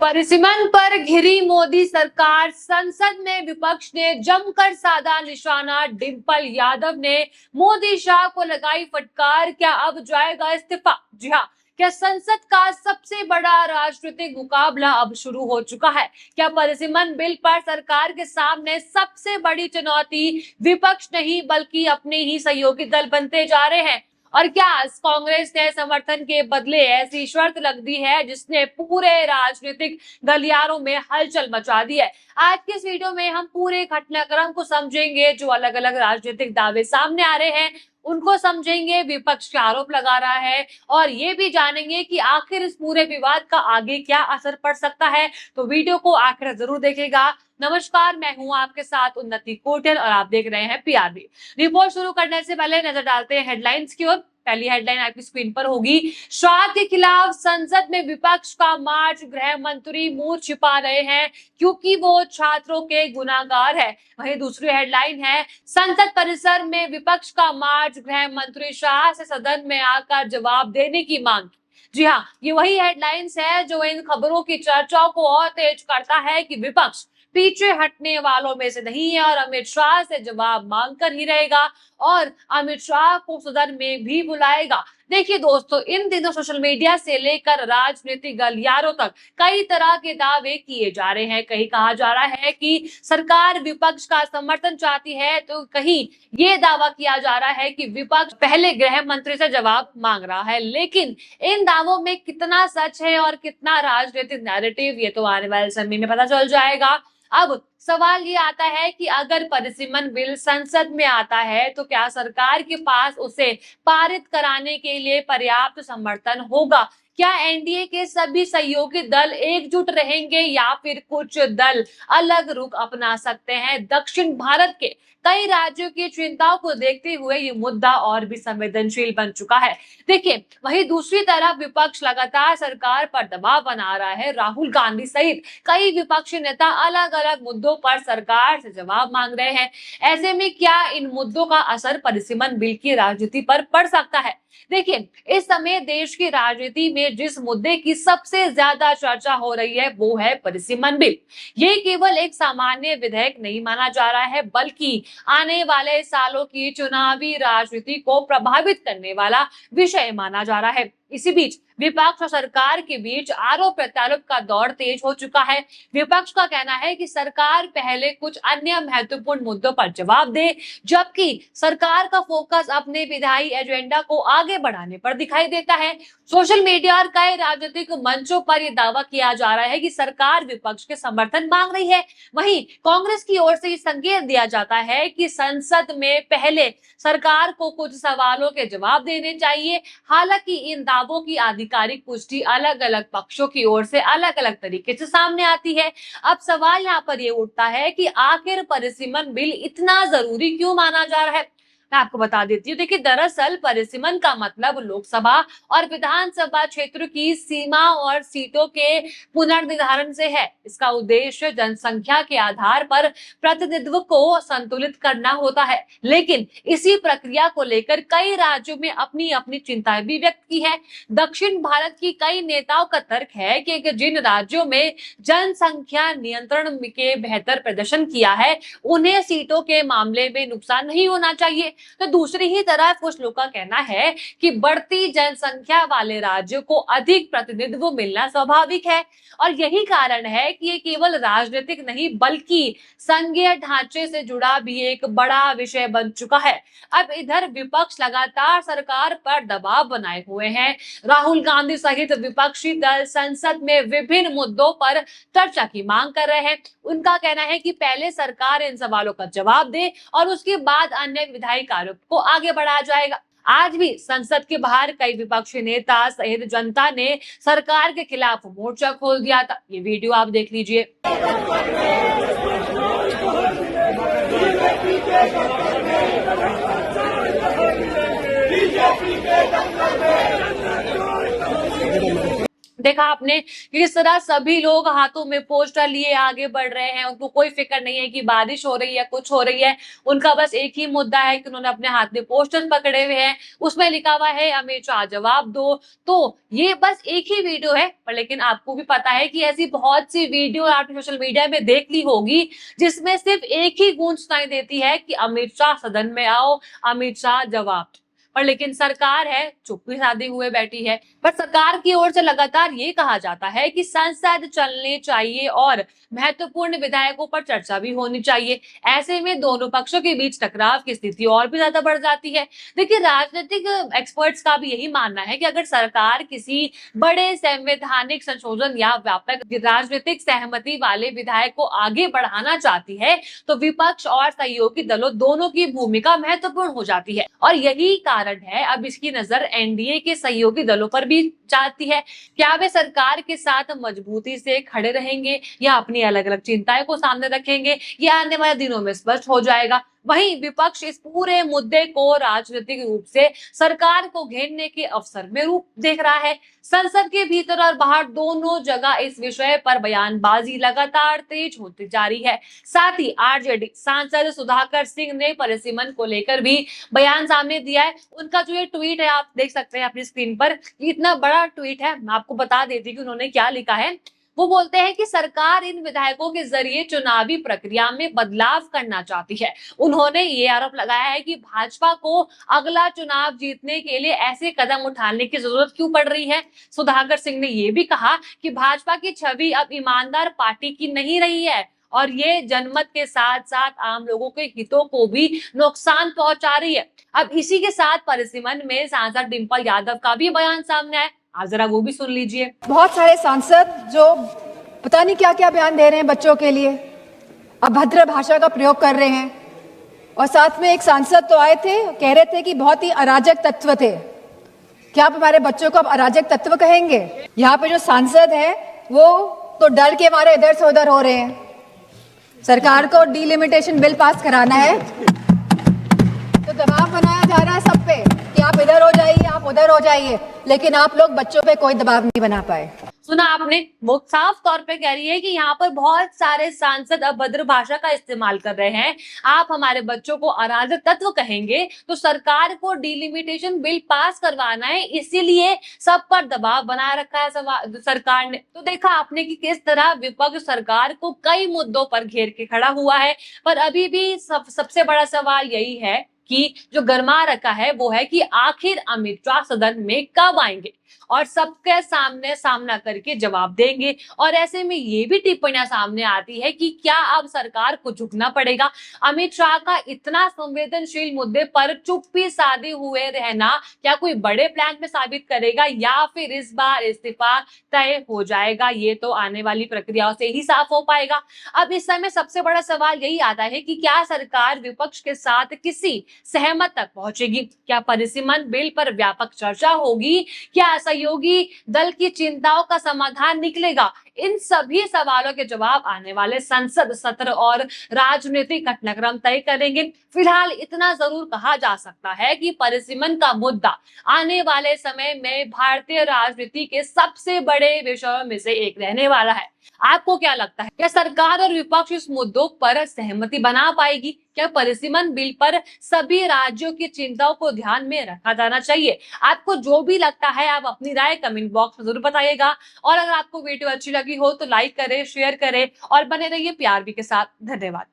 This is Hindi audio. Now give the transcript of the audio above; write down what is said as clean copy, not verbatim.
परिसीमन पर घिरी मोदी सरकार, संसद में विपक्ष ने जमकर साधा निशाना। डिंपल यादव ने मोदी शाह को लगाई फटकार, क्या अब जाएगा इस्तीफा? जी हाँ, क्या संसद का सबसे बड़ा राजनीतिक मुकाबला अब शुरू हो चुका है? क्या परिसीमन बिल पर सरकार के सामने सबसे बड़ी चुनौती विपक्ष नहीं बल्कि अपने ही सहयोगी दल बनते जा रहे हैं? और क्या कांग्रेस ने समर्थन के बदले ऐसी शर्त लग दी है जिसने पूरे राजनीतिक गलियारों में हलचल मचा दी है? आज के इस वीडियो में हम पूरे घटनाक्रम को समझेंगे। जो अलग अलग राजनीतिक दावे सामने आ रहे हैं उनको समझेंगे, विपक्ष क्या आरोप लगा रहा है, और ये भी जानेंगे कि आखिर इस पूरे विवाद का आगे क्या असर पड़ सकता है। तो वीडियो को आखिर जरूर देखेगा। नमस्कार, मैं हूं आपके साथ उन्नति कोटेल और आप देख रहे हैं पीआरबी रिपोर्ट। शुरू करने से पहले नजर डालते हैं हेडलाइंस की ओर। पहली हेडलाइन आपकी स्क्रीन पर होगी। शाह के खिलाफ संसद में विपक्ष का मार्च, गृह मंत्री मुंह छिपा रहे हैं क्योंकि वो छात्रों के गुनाहगार है। वहीं दूसरी हेडलाइन है, संसद परिसर में विपक्ष का मार्च, गृह मंत्री शाह से सदन में आकर जवाब देने की मांग। जी हाँ, ये वही हेडलाइंस है जो इन खबरों की चर्चाओं को और तेज करता है कि विपक्ष पीछे हटने वालों में से नहीं है और अमित शाह से जवाब मांगकर ही रहेगा और अमित शाह को सदन में भी बुलाएगा। देखिए दोस्तों, इन दिनों सोशल मीडिया से लेकर राजनीतिक गलियारों तक कई तरह के दावे किए जा रहे हैं। कहीं कहा जा रहा है कि सरकार विपक्ष का समर्थन चाहती है, तो कहीं ये दावा किया जा रहा है कि विपक्ष पहले गृह मंत्री से जवाब मांग रहा है। लेकिन इन दावों में कितना सच है और कितना राजनीतिक नैरेटिव, ये तो आने वाले समय में पता चल जाएगा। अब सवाल ये आता है कि अगर परिसीमन बिल संसद में आता है तो क्या सरकार के पास उसे पारित कराने के लिए पर्याप्त समर्थन होगा? क्या एनडीए के सभी सहयोगी दल एकजुट रहेंगे या फिर कुछ दल अलग रुख अपना सकते हैं? दक्षिण भारत के कई राज्यों की चिंताओं को देखते हुए ये मुद्दा और भी संवेदनशील बन चुका है। देखिए, वहीं दूसरी तरफ विपक्ष लगातार सरकार पर दबाव बना रहा है। राहुल गांधी सहित कई विपक्षी नेता अलग अलग मुद्दों पर सरकार से जवाब मांग रहे हैं। ऐसे में क्या इन मुद्दों का असर परिसीमन बिल की राजनीति पर पड़ सकता है? देखिए, इस समय देश की राजनीति में जिस मुद्दे की सबसे ज्यादा चर्चा हो रही है वो है परिसीमन बिल। ये केवल एक सामान्य विधेयक नहीं माना जा रहा है बल्कि आने वाले सालों की चुनावी राजनीति को प्रभावित करने वाला विषय माना जा रहा है। इसी बीच विपक्ष और सरकार के बीच आरोप प्रत्यारोप का दौर तेज हो चुका है। विपक्ष का कहना है कि सरकार पहले कुछ अन्य महत्वपूर्ण मुद्दों पर जवाब दे, जबकि सरकार का फोकस अपने विधायी एजेंडा को आगे बढ़ाने पर दिखाई देता है। सोशल मीडिया और कई राजनीतिक मंचों पर यह दावा किया जा रहा है कि सरकार विपक्ष के समर्थन मांग रही है। वहीं कांग्रेस की ओर से संकेत दिया जाता है कि संसद में पहले सरकार को कुछ सवालों के जवाब देने चाहिए। हालांकि इन दावों की आधिकारिक पुष्टि अलग अलग पक्षों की ओर से अलग अलग तरीके से सामने आती है। अब सवाल यहाँ पर ये उठता है कि आखिर परिसीमन बिल इतना जरूरी क्यों माना जा रहा है? मैं आपको बता देती हूँ। देखिए, दरअसल परिसीमन का मतलब लोकसभा और विधानसभा क्षेत्र की सीमा और सीटों के पुनर्निर्धारण से है। इसका उद्देश्य जनसंख्या के आधार पर प्रतिनिधित्व को संतुलित करना होता है। लेकिन इसी प्रक्रिया को लेकर कई राज्यों में अपनी अपनी चिंताएं भी व्यक्त की है। दक्षिण भारत की कई नेताओं का तर्क है कि जिन राज्यों में जनसंख्या नियंत्रण के बेहतर प्रदर्शन किया है उन्हें सीटों के मामले में नुकसान नहीं होना चाहिए। तो दूसरी ही तरफ कुछ लोगों का कहना है कि बढ़ती जनसंख्या वाले राज्यों को अधिक प्रतिनिधित्व मिलना स्वाभाविक है और यही कारण है कि ये केवल राजनीतिक नहीं बल्कि संघीय ढांचे से जुड़ा भी एक बड़ा विषय बन चुका है। अब इधर विपक्ष लगातार सरकार पर दबाव बनाए हुए हैं। राहुल गांधी सहित विपक्षी दल संसद में विभिन्न मुद्दों पर चर्चा की मांग कर रहे हैं। उनका कहना है कि पहले सरकार इन सवालों का जवाब दे और उसके बाद अन्य विधायी कार्यों को आगे बढ़ाया जाएगा। आज भी संसद के बाहर कई विपक्षी नेता सहित जनता ने सरकार के खिलाफ मोर्चा खोल दिया था। ये वीडियो आप देख लीजिए। देखा आपने किस तरह सभी लोग हाथों में पोस्टर लिए आगे बढ़ रहे हैं। उनको कोई फिक्र नहीं है कि बारिश हो रही है, कुछ हो रही है। उनका बस एक ही मुद्दा है कि उन्होंने अपने हाथ में पोस्टर पकड़े हुए हैं, उसमें लिखा हुआ है अमित शाह जवाब दो। तो ये बस एक ही वीडियो है, पर लेकिन आपको भी पता है कि ऐसी बहुत सी वीडियो आपने सोशल मीडिया में देख ली होगी जिसमें सिर्फ एक ही गूंज सुनाई देती है कि अमित शाह सदन में आओ, अमित शाह जवाब। पर लेकिन सरकार है चुप्पी साधे हुए बैठी है। पर सरकार की ओर से लगातार ये कहा जाता है कि संसद चलनी चाहिए और महत्वपूर्ण विधायकों पर चर्चा भी होनी चाहिए। ऐसे में दोनों पक्षों के बीच टकराव की स्थिति और भी ज्यादा बढ़ जाती है। देखिए, राजनीतिक एक्सपर्ट्स का भी यही मानना है कि अगर सरकार किसी बड़े संवैधानिक संशोधन या व्यापक राजनीतिक सहमति वाले विधायक को आगे बढ़ाना चाहती है तो विपक्ष और सहयोगी दलों दोनों की भूमिका महत्वपूर्ण हो जाती है। और यही कारण है अब इसकी नजर एनडीए के सहयोगी दलों पर भी जाती है। क्या वे सरकार के साथ मजबूती से खड़े रहेंगे या अपनी अलग अलग चिंताएं को सामने रखेंगे, यह आने वाले दिनों में स्पष्ट हो जाएगा। वहीं विपक्ष इस पूरे मुद्दे को राजनीतिक रूप से सरकार को घेरने के अवसर में रूप देख रहा है। संसद के भीतर और बाहर दोनों जगह इस विषय पर बयानबाजी लगातार तेज होती जा रही है। साथ ही आरजेडी सांसद सुधाकर सिंह ने परिसीमन को लेकर भी बयान सामने दिया है। उनका जो ये ट्वीट है आप देख सकते हैं अपनी स्क्रीन पर, इतना बड़ा ट्वीट है। मैं आपको बता देती कि उन्होंने क्या लिखा है। वो बोलते हैं कि सरकार इन विधायकों के जरिए चुनावी प्रक्रिया में बदलाव करना चाहती है। उन्होंने ये आरोप लगाया है कि भाजपा को अगला चुनाव जीतने के लिए ऐसे कदम उठाने की जरूरत क्यों पड़ रही है। सुधाकर सिंह ने ये भी कहा कि भाजपा की छवि अब ईमानदार पार्टी की नहीं रही है और ये जनमत के साथ साथ आम लोगों के हितों को भी नुकसान पहुंचा रही है। अब इसी के साथ परिसीमन में सांसद डिंपल यादव का भी बयान सामने आया। आप जरा वो भी सुन लीजिए। बहुत सारे सांसद जो पता नहीं क्या क्या बयान दे रहे हैं बच्चों के लिए, अभद्र भाषा का प्रयोग कर रहे हैं। और साथ में एक सांसद तो आए थे, कह रहे थे कि बहुत ही अराजक तत्व थे। क्या आप हमारे बच्चों को अब अराजक तत्व कहेंगे? यहाँ पे जो सांसद है वो तो डर के मारे इधर से उधर हो रहे हैं। सरकार को डिलिमिटेशन बिल पास कराना है तो दबाव बनाया जा रहा है सब पे कि आप इधर हो जाइए, आप उधर हो जाइए, लेकिन आप लोग बच्चों पे कोई दबाव नहीं बना पाए। सुना आपने, वो साफ तौर पे कह रही है कि यहाँ पर बहुत सारे सांसद अभद्र भाषा का इस्तेमाल कर रहे हैं। आप हमारे बच्चों को अराजक तत्व कहेंगे तो सरकार को डिलिमिटेशन बिल पास करवाना है, इसीलिए सब पर दबाव बना रखा है सरकार ने। तो देखा आपने कि किस तरह विपक्ष सरकार को कई मुद्दों पर घेर के खड़ा हुआ है। पर अभी भी सबसे बड़ा सवाल यही है कि जो गरमा रखा है वो है कि आखिर अमित शाह सदन में कब आएंगे और सबके सामने सामना करके जवाब देंगे। और ऐसे में ये भी टिप्पणियां सामने आती है कि क्या अब सरकार को झुकना पड़ेगा। अमित शाह का इतना संवेदनशील मुद्दे पर चुप्पी साधे हुए रहना क्या कोई बड़े प्लान में साबित करेगा या फिर इस बार इस्तीफा तय हो जाएगा, ये तो आने वाली प्रक्रियाओं से ही साफ हो पाएगा। अब इस समय सबसे बड़ा सवाल यही आता है कि क्या सरकार विपक्ष के साथ किसी सहमत तक पहुंचेगी, क्या परिसीमन बिल पर व्यापक चर्चा होगी, क्या सहयोगी दल की चिंताओं का समाधान निकलेगा। इन सभी सवालों के जवाब आने वाले संसद सत्र और राजनीतिक घटनाक्रम तय करेंगे। फिलहाल इतना जरूर कहा जा सकता है कि परिसीमन का मुद्दा आने वाले समय में भारतीय राजनीति के सबसे बड़े विषयों में से एक रहने वाला है। आपको क्या लगता है, क्या सरकार और विपक्ष इस मुद्दों पर सहमति बना पाएगी? क्या परिसीमन बिल पर सभी राज्यों की चिंताओं को ध्यान में रखा जाना चाहिए? आपको जो भी लगता है आप अपनी राय कमेंट बॉक्स में जरूर बताइएगा। और अगर आपको वीडियो अच्छी लगी हो तो लाइक करें, शेयर करें और बने रहिए PRB के साथ। धन्यवाद।